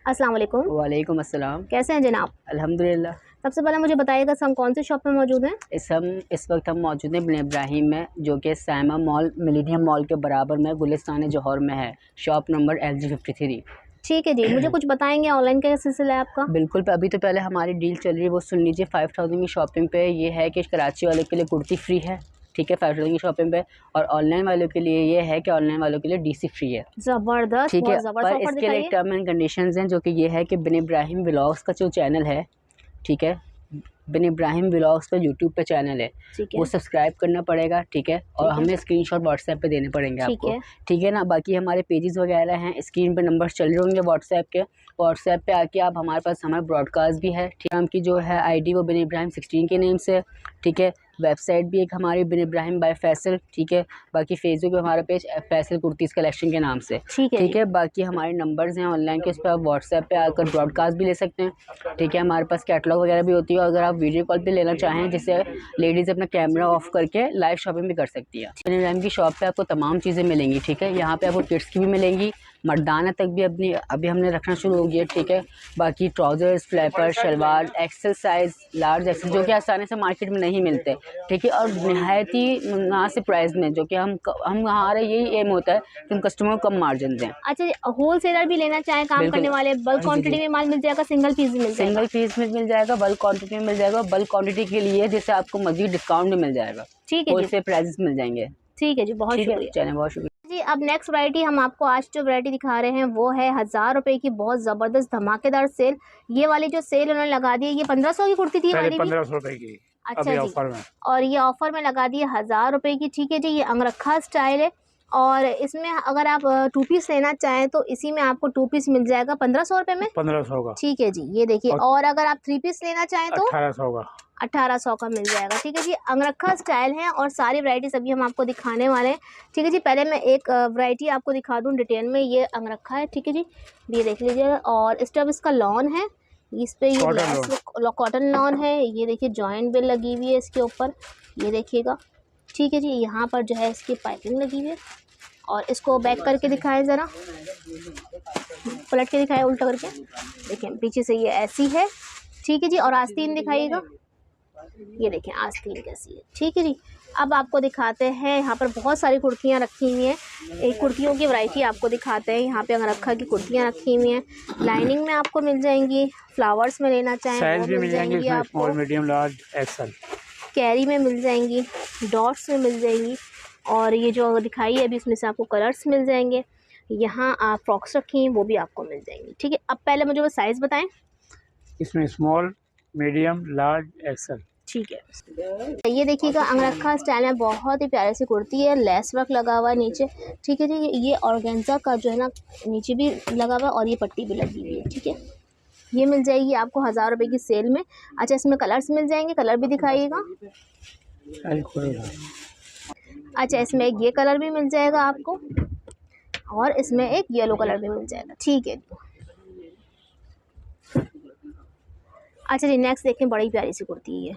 अस्सलाम वालेकुम। वालेकुम अस्सलाम। कैसे हैं जनाब? अल्हम्दुलिल्लाह। सबसे पहले मुझे बताइएगा हम कौन से शॉप में मौजूद हैं? इस वक्त हम मौजूद हैं बिन इब्राहिम में, जो कि साइमा मॉल मिलेनियम मॉल के बराबर में गुलिस्तान जौहर में है। Shop number LG53। ठीक है जी, मुझे कुछ बताएंगे ऑनलाइन का सिलसिला है आपका? बिल्कुल। अभी तो पहले हमारी डील चल रही है, वो सुन लीजिए। 5000 की शॉपिंग पे ये है कि कराची वालों के लिए कुर्ती फ्री है, ठीक है, 5000 की शॉपिंग पे। और ऑनलाइन वालों के लिए ये है कि ऑनलाइन वालों के लिए DC फ्री है। जबरदस्त, ठीक है, बहुत जबरदस्त पर ऑफर इसके लिए दिखाइए। टर्म एंड कंडीशंस हैं, जो कि ये है कि बिन इब्राहिम व्लॉग्स का जो चैनल है, ठीक है, बिन इब्राहिम व्लॉग्स का यूट्यूब पे चैनल है, ठीक वो है, सब्सक्राइब करना पड़ेगा, ठीक है। और ठीक है, हमें स्क्रीनशॉट व्हाट्सएप पे देने पड़ेंगे ठीक आपको, है, ठीक है ना। बाकी हमारे पेजेस वगैरह हैं, स्क्रीन पे नंबर्स चल रहे होंगे व्हाट्सएप के। व्हाट्सएप पे आके आप, हमारे पास हमारा ब्रॉडकास्ट भी है, ठीक है। हमकी जो है ID वो बिन इब्राहिम 16 के नेम से, ठीक है। वेबसाइट भी एक हमारी बिन इब्राहिम बाय फैसल, ठीक है। बाकी फेसबुक पे हमारा पेज फैसल कुर्तीज़ कलेक्शन के नाम से, ठीक है ठीक जी, है। बाकी हमारे नंबर्स हैं ऑनलाइन के, उस पर आप व्हाट्सएप पे आकर ब्रॉडकास्ट भी ले सकते हैं, ठीक है। हमारे पास कैटलॉग वगैरह भी होती है। अगर आप वीडियो कॉल पे लेना चाहें, जिससे लेडीज़ अपना कैमरा ऑफ करके लाइव शॉपिंग भी कर सकती है। बिन इब्राहिम की शॉप पे आपको तमाम चीज़ें मिलेंगी, ठीक है। यहाँ पे आपको किड्स की भी मिलेंगी, मर्दाना तक भी अभी हमने रखना शुरू हो गया, ठीक है। बाकी trousers, flapper, shalwar XL size, large XL, जो कि आसानी से मार्केट में नहीं मिलते, ठीक है। और नहायत ही मुनासिब प्राइस में, जो कि हम हमारा यही एम होता है कि हम कस्टमर को कम मार्जिन दें। अच्छा जी, होलसेलर भी लेना चाहें काम बिल्कुल। करने वाले, बल्क जी जी। क्वांटिटी में माल मिल जाएगा, सिंगल पीस भी मिल जाएगा? सिंगल पीस में मिल जाएगा, बल्क क्वांटिटी में मिल जाएगा। बल्क क्वांटिटी के लिए जैसे आपको मजीद डिस्काउंट भी मिल जाएगा, ठीक है जी, होलसेल प्राइसेस मिल जाएंगे, ठीक है जी, बहुत ठीक है। शुक्रिया चलिए, बहुत शुक्रिया जी। अब नेक्स्ट वैरायटी हम आपको आज जो वैरायटी दिखा रहे हैं वो है 1000 रुपए की बहुत ज़बरदस्त धमाकेदार सेल। ये वाली जो सेल उन्होंने लगा दी है, ये 1500 की कुर्ती थी हमारी भी। 1500 रुपए की अच्छा अभी जी, ऑफर में। और ये ऑफर में लगा दिए 1000 रुपए की, ठीक है जी। ये अंगरखा स्टाइल है, और इसमें अगर आप 2 पीस लेना चाहें तो इसी में आपको 2 पीस मिल जाएगा 1500 रुपए में, 1500 का ठीक है जी। ये देखिए, और और अगर आप 3 पीस लेना चाहें तो 1800 का 1800 का मिल जाएगा, ठीक है जी। अंगरखा स्टाइल है, और सारी वैरायटीज अभी हम आपको दिखाने वाले हैं, ठीक है जी। पहले मैं एक वैरायटी आपको दिखा दूं डिटेल में। ये अंगरखा है, ठीक है जी, ये देख लीजिए। और स्टफ इसका लॉन है, इस पे ये कॉटन लेस कॉटन लॉन है। ये देखिए, जॉइंट बिल लगी हुई है इसके ऊपर, ये देखिएगा, ठीक है जी। यहाँ पर जो है इसकी पाइपिंग लगी हुई है। और इसको बैक करके दिखाएं ज़रा, पलट के दिखाएं उल्टा करके, देखिए पीछे से ये ऐसी है, ठीक है जी। और आस्तीन दिखाइएगा, ये देखें आस्तीन कैसी है, ठीक है जी। अब आपको दिखाते हैं, यहाँ पर बहुत सारी कुर्तियाँ रखी हुई हैं, एक कुर्तियों की वैरायटी आपको दिखाते हैं। यहाँ पे अंगरखा की कुर्तियाँ रखी हुई हैं, लाइनिंग में आपको मिल जाएंगी, फ्लावर्स में लेना चाहें साइज वो भी मिल जाएंगे इसमें, आपको, small medium large axle, carry में मिल जाएंगी, डॉट्स में मिल जाएंगी। और ये जो दिखाई है अभी, इसमें से आपको कलर्स मिल जाएंगे। यहाँ आप फ्रॉक्स रखी हैं वो भी आपको मिल जाएंगी, ठीक है। अब पहले मुझे वो साइज़ बताएं। इसमें स्मॉल मीडियम लार्ज एक्सल, ठीक है, ये देखिएगा अंगरखा स्टाइल में बहुत ही प्यारी सी कुर्ती है, लेस वर्क लगा हुआ है नीचे, ठीक है जी। ये ऑर्गेन्जा का जो है ना नीचे भी लगा हुआ है, और ये पट्टी भी लगी हुई है, ठीक है। ये मिल जाएगी आपको 1000 रुपए की सेल में। अच्छा, इसमें कलर्स मिल जाएंगे, कलर भी दिखाइएगा। अच्छा, इसमें एक ये कलर भी मिल जाएगा आपको, और इसमें एक येलो कलर भी मिल जाएगा, ठीक है। अच्छा जी, नेक्स्ट देखें, बड़ी प्यारी सी कुर्ती है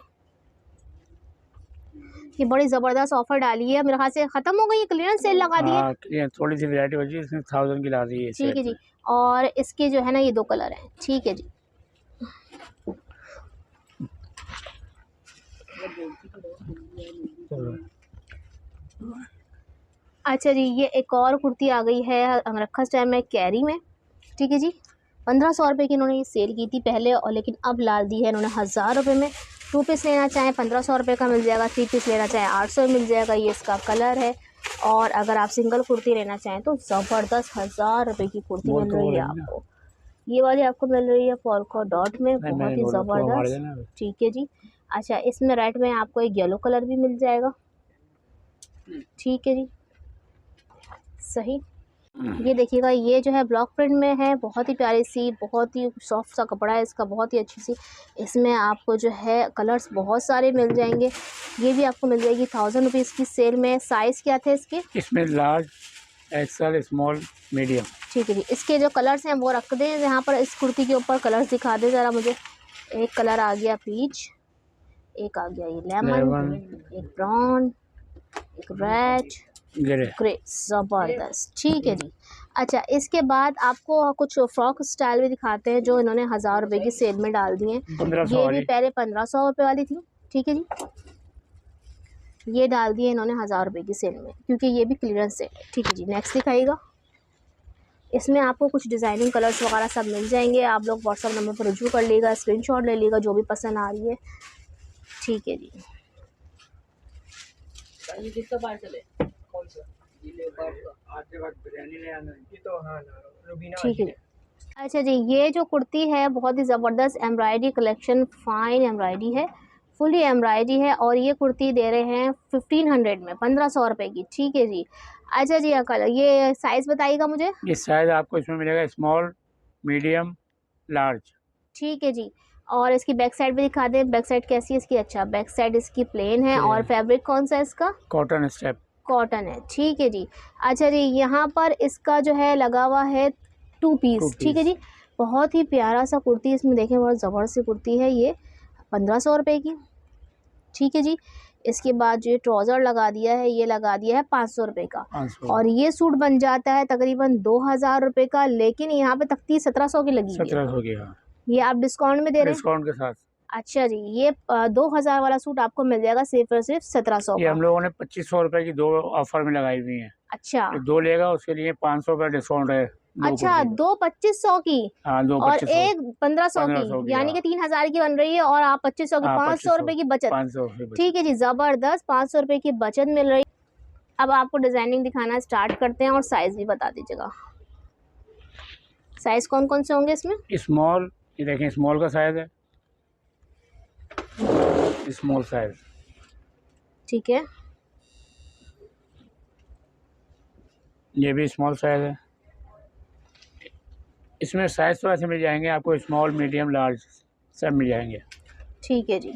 ये बड़ी ज़बरदस्त ऑफर डाली है, मेरे ख्याल से ख़त्म हो गई है, क्लियरेंस सेल लगा दी है। हाँ, थोड़ी सी वैरायटी बची है, इसमें 1000 की ला दी है ठीक है सेल जी। और इसके जो है ना ये 2 कलर हैं, ठीक है जी। में। अच्छा जी, ये एक और कुर्ती आ गई है अंगरखा स्टाइल में, कैरी में, ठीक है जी। 1500 रुपये की इन्होंने ये सेल की थी पहले, और लेकिन अब डाल दी है इन्होंने 1000 रुपये में। 2 पीस लेना चाहें 1500 रुपये का मिल जाएगा, 3 पीस लेना चाहें 800 मिल जाएगा, ये इसका कलर है। और अगर आप सिंगल कुर्ती लेना चाहें तो ज़बरदस्त 1000 रुपये की कुर्ती मिल रही है आपको। ये वाली आपको मिल रही है फॉल्को डॉट में, बहुत ही ज़बरदस्त, ठीक है जी। अच्छा, इसमें रेड में आपको एक येलो कलर भी मिल जाएगा, ठीक है जी, सही। ये देखिएगा, ये जो है ब्लॉक प्रिंट में है, बहुत ही प्यारी सी, बहुत ही सॉफ्ट सा कपड़ा है इसका, बहुत ही अच्छी सी। इसमें आपको जो है कलर्स बहुत सारे मिल जाएंगे। ये भी आपको मिल जाएगी 1000 रुपीज़ की सेल में। साइज़ क्या थे इसके? इसमें लार्ज एक्सल स्मॉल मीडियम, ठीक है जी। इसके जो कलर्स हैं वो रख दें यहाँ पर, इस कुर्ती के ऊपर कलर्स दिखा दें ज़रा मुझे। एक कलर आ गया पीच, एक आ गया ये लेमन, एक ब्राउन, एक रेड, ग्रे, ज़बरदस्त, ठीक है जी। अच्छा, इसके बाद आपको कुछ फ्रॉक स्टाइल भी दिखाते हैं जो इन्होंने 1000 रुपये की सेल में डाल दी हैं। 1500 ये भी वाली। पहले 1500 रुपये वाली थी, ठीक है जी। ये डाल दिए इन्होंने 1000 रुपये की सेल में, क्योंकि ये भी क्लियरेंस सेल है, ठीक है जी। नेक्स्ट दिखाइएगा। इसमें आपको कुछ डिज़ाइनिंग कलर्स वगैरह सब मिल जाएंगे। आप लोग व्हाट्सअप नंबर पर रुजू कर लीजिएगा, स्क्रीनशॉट ले लीजिएगा जो भी पसंद आ रही है, ठीक है जी। ठीक है जी। अच्छा जी, ये जो कुर्ती है बहुत ही ज़बरदस्त एम्ब्रॉयडरी कलेक्शन, फाइन एम्ब्रॉयडरी है, फुली एम्ब्रॉयडरी है, और ये कुर्ती दे रहे हैं 1500 में, 1500 रुपये की, ठीक है जी। अच्छा जी अंकल, ये साइज़ बताइएगा मुझे। ये साइज आपको इसमें मिलेगा स्मॉल, मीडियम, लार्ज। ठीक है जी। और इसकी बैक साइड भी दिखा दें, बैक साइड कैसी है इसकी। अच्छा, बैक साइड इसकी प्लेन है, और फैब्रिक कौन सा है इसका? Cotton step. कॉटन है, ठीक है जी। अच्छा जी, यहाँ पर इसका जो है लगा हुआ है 2 पीस, ठीक है जी। बहुत ही प्यारा सा कुर्ती, इसमें देखें बहुत ज़बरदस्त कुर्ती है ये, 1500 रुपये की, ठीक है जी। इसके बाद जो ट्राउज़र लगा दिया है, ये लगा दिया है 500 रुपये का, 500। और ये सूट बन जाता है तकरीबन 2000 रुपये का, लेकिन यहाँ पे तख्ती 1700 की लगी हुई है। 1700 की, हाँ, ये आप डिस्काउंट में दे रहे हैं? डिस्काउंट के साथ। अच्छा जी, ये 2000 वाला सूट आपको मिल जाएगा सिर्फ और सिर्फ 1700 ये का। हम लोगों ने 2500 रुपये की 2 ऑफर में लगाई हुई है। अच्छा, 2 लेगा उसके लिए 500 रुपये डिस्काउंट है। अच्छा, 2 2500 की, हाँ, 2 और 2500। एक 1500 की, यानी कि 3000 की बन रही है, और आप 2500 की, 500 रुपये की बचत, 500 ठीक है जी। ज़बरदस्त, 500 रुपये की बचत मिल रही है। अब आपको डिज़ाइनिंग दिखाना स्टार्ट करते हैं, और साइज़ भी बता दीजिएगा। साइज़ कौन कौन से होंगे इसमें? स्मॉल, ये देखें स्मॉल का साइज है, स्मॉल साइज, ठीक है, ये भी स्मॉल साइज है। इसमें साइज तो ऐसे मिल जाएंगे आपको, स्मॉल, मीडियम, लार्ज सब मिल जाएंगे। ठीक है जी।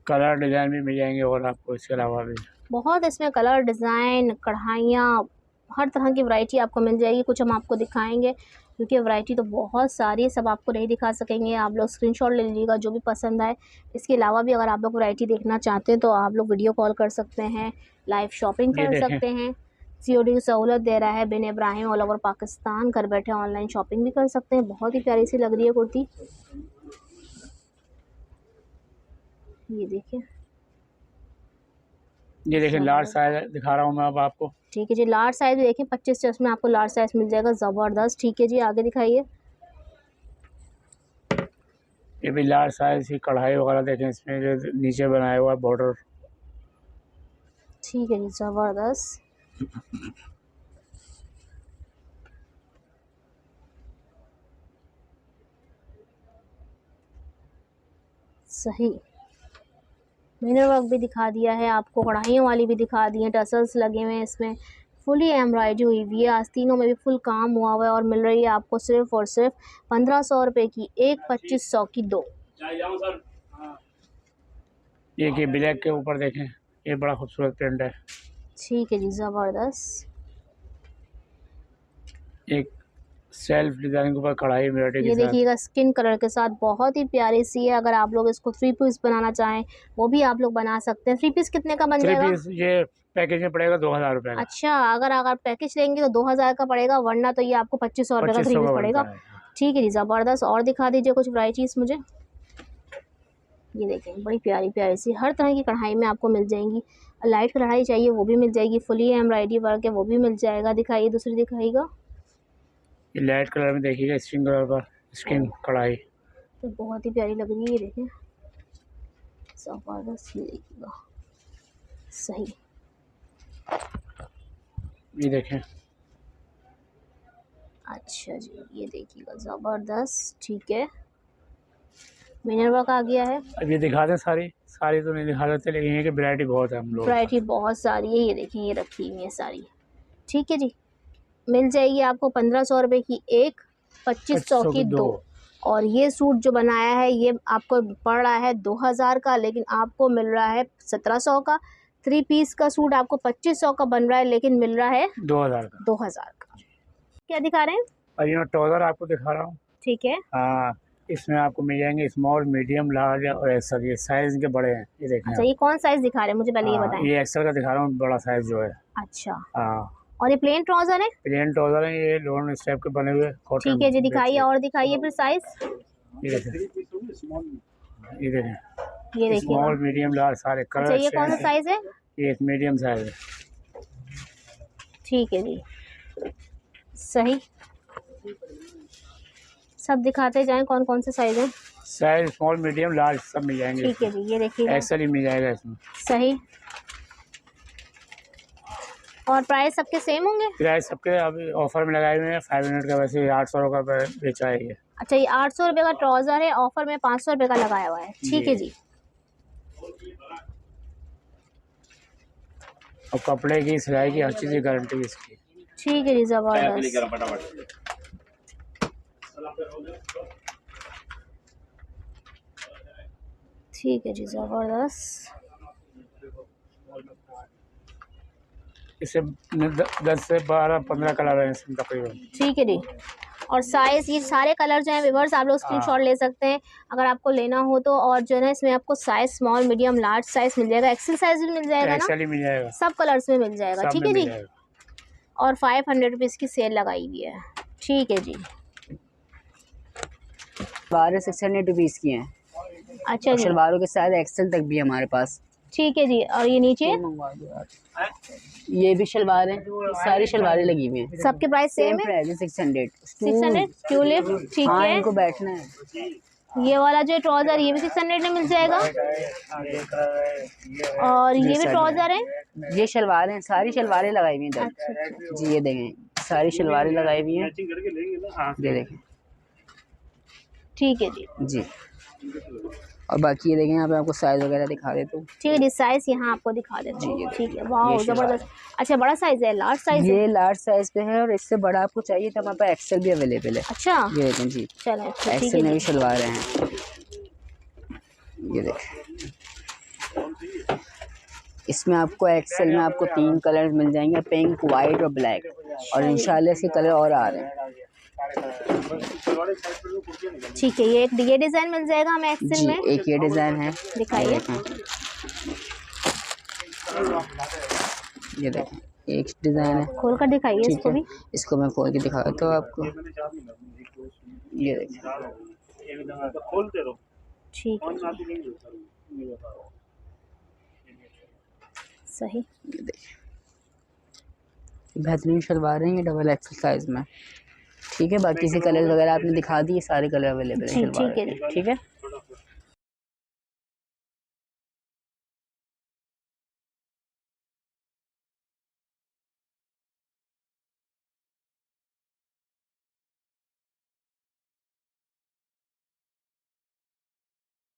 कलर डिज़ाइन भी मिल जाएंगे, और आपको इसके अलावा भी बहुत इसमें कलर, डिज़ाइन, कढ़ाइयाँ, हर तरह की वैरायटी आपको मिल जाएगी। कुछ हम आपको दिखाएंगे, क्योंकि वैरायटी तो बहुत सारी है, सब आपको नहीं दिखा सकेंगे। आप लोग स्क्रीनशॉट ले लीजिएगा जो भी पसंद आए। इसके अलावा भी अगर आप लोग वैरायटी देखना चाहते हैं तो आप लोग वीडियो कॉल कर सकते हैं, लाइव शॉपिंग ये कर देखें। सकते हैं। COD की सहूलत दे रहा है बिन इब्राहिम, ऑल ओवर पाकिस्तान, घर बैठे ऑनलाइन शॉपिंग भी कर सकते हैं। बहुत ही प्यारी सी लग रही है कुर्ती, ये देखिए, ये देखें लार्ज साइज दिखा रहा हूँ मैं अब आपको। ठीक है जी। लार्ज साइज़ भी देखें, 25 से उसमें आपको लार्ज साइज़ मिल जाएगा, ज़बरदस्त, ठीक है जी। आगे दिखाइए। ये भी लार्ज साइज की कढ़ाई वगैरह देखें, इसमें जो नीचे बनाया हुआ है बॉर्डर। ठीक है जी, ज़बरदस्त। सही, मिरर वर्क भी दिखा दिया है आपको, कढ़ाइयों वाली भी दिखा दी है, टसल्स लगे हुए हैं इसमें, फुली एम्ब्रॉयडरी हुई हुई है, आस्तीनों में भी फुल काम हुआ हुआ है, और मिल रही है आपको सिर्फ और सिर्फ 1500 रुपये की, एक 2500 की 2। ये ब्लैक के ऊपर देखें, ये बड़ा खूबसूरत प्रिंट है। ठीक है जी, ज़बरदस्त। एक सेल्फ डिज़ाइन के ऊपर कढ़ाई एम्ब्रॉयडरी ये के साथ। देखिएगा स्किन कलर के साथ, बहुत ही प्यारी सी है। अगर आप लोग इसको 3 पीस बनाना चाहें वो भी आप लोग बना सकते हैं। 3 पीस कितने का बन 3 जाएगा? पीस ये पैकेज में पड़ेगा 2000 रुपये का। अच्छा, अगर पैकेज लेंगे तो 2000 का पड़ेगा, वरना तो ये आपको 2500 रुपये का 3 2500 पीस का पड़ेगा। बनता है। ठीक है जी, ज़बरदस्त। और दिखा दीजिए कुछ वैराइटीज़ मुझे। ये देखें, बड़ी प्यारी प्यारी सी हर तरह की कढ़ाई में आपको मिल जाएंगी। लाइट कढ़ाई चाहिए वो भी मिल जाएगी, फुली एम्ब्रॉयडरी वर्क है वो भी मिल जाएगा। दिखाइए, दूसरी दिखाइएगा। ये लाइट कलर में देखिएगा, स्किन कलर पर स्किन कढ़ाई, तो बहुत ही प्यारी लग रही है, ये देखें, ज़बरदस्त। ये देखिएगा, सही, ये देखें। अच्छा जी, ये देखिएगा, ज़बरदस्त, ठीक है। मिरर वर्क आ गया है। अब ये दिखा दें, सारी तो नहीं दिखा देते, लेकिन ये कि वैरायटी बहुत है हम लोग। वैरायटी बहुत सारी है, ये देखें, ये रखी हुई है सारी, ठीक है जी। मिल जाएगी आपको 1500 रुपये की एक, 2500 की 2। और ये सूट जो बनाया है ये आपको पड़ रहा है 2000 का, लेकिन आपको मिल रहा है 1700 का। 3 पीस का सूट आपको 2500 का बन रहा है, लेकिन मिल रहा है 2000 का। 2000 का। क्या दिखा रहे हैं? और ये ट्राउज़र आपको दिखा रहा हूँ। ठीक है, हाँ, इसमें आपको मिल जाएंगे स्मॉल, मीडियम, लार्ज और एक्सल। ये साइज इनके बड़े हैं, ये देखें। अच्छा, ये कौन साइज दिखा रहे हैं मुझे पहले ये बताएं। ये एक्सल का दिखा रहा हूँ, बड़ा साइज जो है। अच्छा, हाँ, और ये प्लेन ट्राउजर है। प्लेन ट्राउजर है, ये लोन स्टेप के बने हुए कॉटन। ठीक है जी, दिखाइए और दिखाइए फिर साइज। ये देखें, ये देखें, ये देखिए। स्मॉल मीडियम लार्ज सारे कलर। अच्छा, ये कौन सा साइज है? ये एक मीडियम साइज है। ठीक है जी, सही। सब दिखाते जाएं कौन कौन से साइज है। साइज स्मॉल मीडियम लार्ज सब मिल जाएंगे। ठीक है जी, ये देखिए। एक्सेल ही मिल जाएगा इसमें। सही। और प्राइस सबके सेम होंगे? प्राइस सबके अभी ऑफर में लगाए हुए हैं 500 का, वैसे 800 का बेचा है ये। अच्छा, ये 800 रुपये का ट्राउजर है, ऑफर में 500 रुपये का लगाया हुआ है। ठीक है जी। और कपड़े की सिलाई की हर चीज़ की गारंटी इसकी। ठीक है जी, जबरदस्त। ठीक है जी, ज़बरदस्त। इससे 10 से 12-15 कलर हैं इसमें तकरीबन। ठीक है जी। और साइज़ ये सारे कलर जो हैं व्यूअर्स आप लोग स्क्रीनशॉट ले सकते हैं अगर आपको लेना हो तो। और जो है ना इसमें आपको size small medium large size मिल जाएगा, एक्सेल साइज़ भी मिल जाएगा ना, एक्सेल ही मिल जाएगा, सब कलर्स में मिल जाएगा। सब ठीक में है मिल जी। जाएगा। और 500 रुपीज़ की सेल लगाई हुई है। ठीक है जी। 600 रुपीज़ की हैं। अच्छा जी, शलवारों के साथ एक्सेल तक भी है हमारे पास। ठीक है जी। और ये नीचे ये भी शलवार है, सारी शलवारें लगी हुई हैं। सबके प्राइस सेम है? प्राइस है 600। 600 ट्यूलिप। ठीक हाँ, है। इनको बैठना है। ये वाला जो ट्राउजर ये भी 600 में मिल जाएगा। और ये भी ट्राउजर है। ये शलवार हैं, सारी शलवारें लगाई हुई हैं इधर। अच्छा। जी ये देखें, सारी शलवारें लगाई हुई हैं, ये देखें। ठीक है जी। जी और बाकी ये देखें, यहाँ पे आपको साइज वगैरह दिखा देता हूँ। ठीक है जी, साइज यहाँ आपको दिखा देते जी, हैं। ये ठीक है, वाह ये जबरदस्त। अच्छा, बड़ा साइज है, लार्ज साइज है? ये लार्ज साइज पे है और इससे बड़ा आपको चाहिए तो हमारे पास एक्सेल भी अवेलेबल है। अच्छा, ये देखें जी, चलें। अच्छा, ठीक एक्सेल में है भी जी। शलवारें हैं, ये देखें। इसमें आपको एक्सेल में आपको 3 कलर मिल जाएंगे, पिंक, वाइट और ब्लैक। और इंशाल्लाह इसके कलर और आ रहे हैं। ठीक है, ये डिज़ाइन मिल जाएगा हमें एक्सेल जी, में। एक ये डिज़ाइन है, दिखाइए। ये देखें, एक डिज़ाइन है, खोल कर दिखाइए ठीक इसको है। भी। इसको मैं खोल के दिखाता हूँ आपको, ये देखें। ठीक है, सही। ये देखें, बेहतरीन शलवार है ये डबल एक्सेल साइज में। ठीक है, बाकी से कलर वगैरह आपने दिखा दिए, सारे कलर अवेलेबल हैं जी, शलवार ठीक है के। जी। ठीक है।